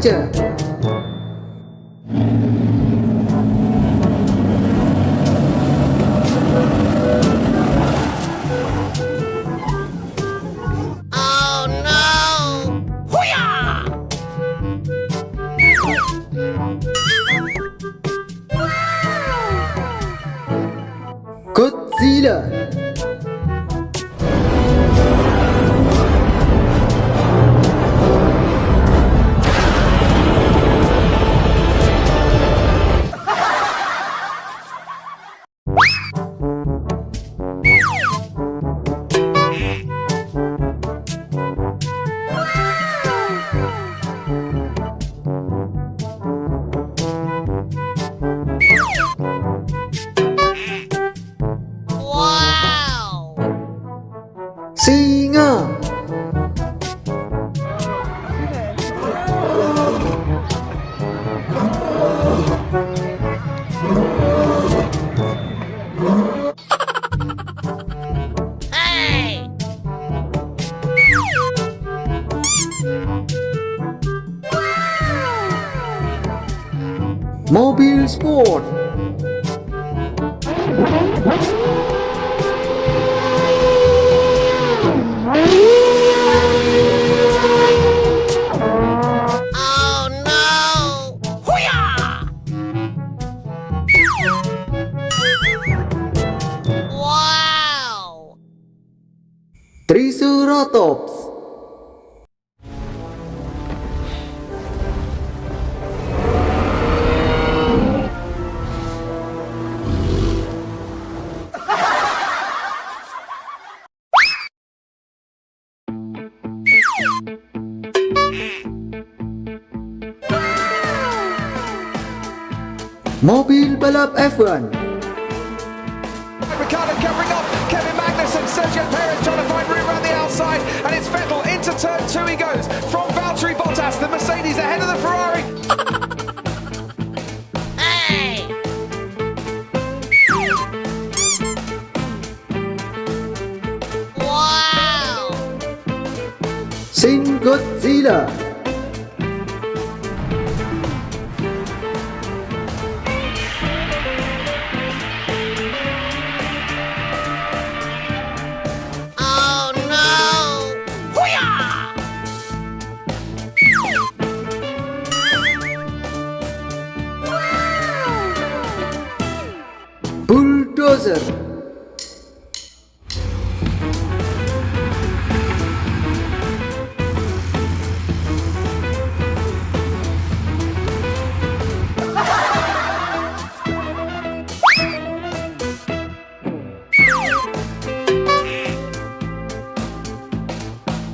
baja. Oh no! Hoo-yah! Godzilla. Wow! Singa. Hey! Mobil sport. Oh no! Hoo-yah! Wow! Triceratops. Mobil Balap F1. Ricardo covering off Kevin Magnussen, Sergio Perez trying to find room around the outside, and it's Vettel into turn 2 he goes, from Valtteri Bottas, the Mercedes ahead of the Ferrari. Hey! Wow! Shin Godzilla. Oh no! Hoo-yah! Bulldozer.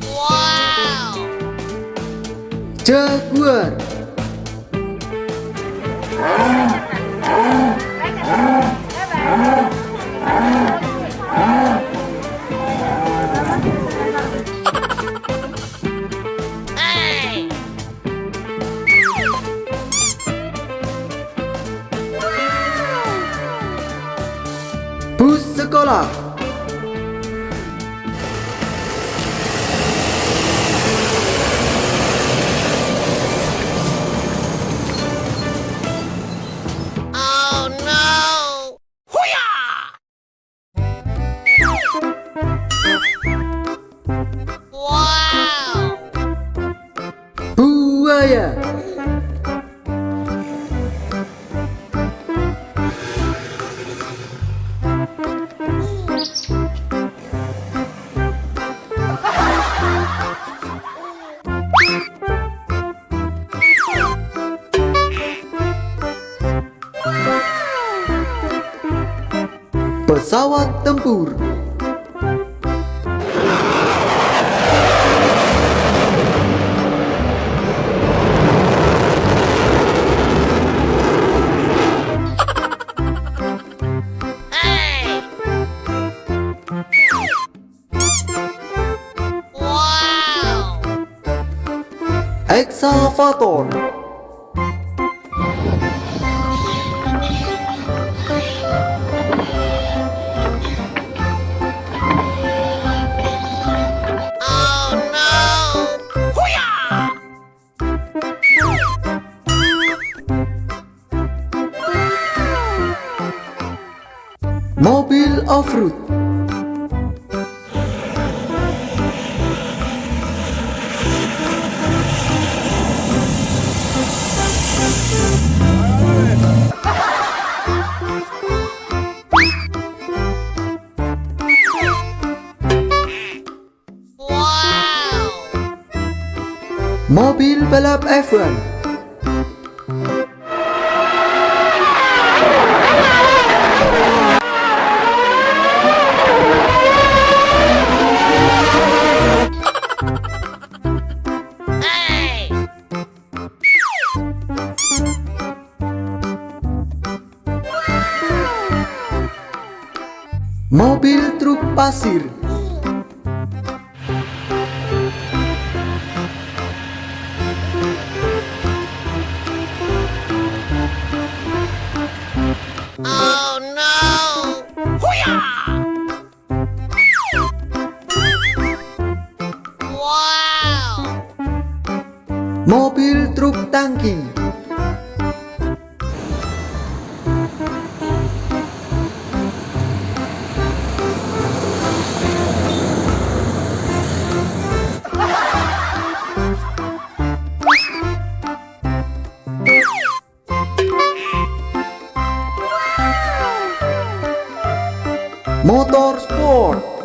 Wow! Jaguar. Hey! Bus sekolah. Oh no! Hoo-yah! Wow! Buaya. Pesawat tempur. Hey! Wow! Excavator. Oh no! Hoo-yah! offroad. Wow! Mobil balap F1. Hey! Mobil truk pasir. Oh no! Wow! Mobil truk tangki. Motor sport.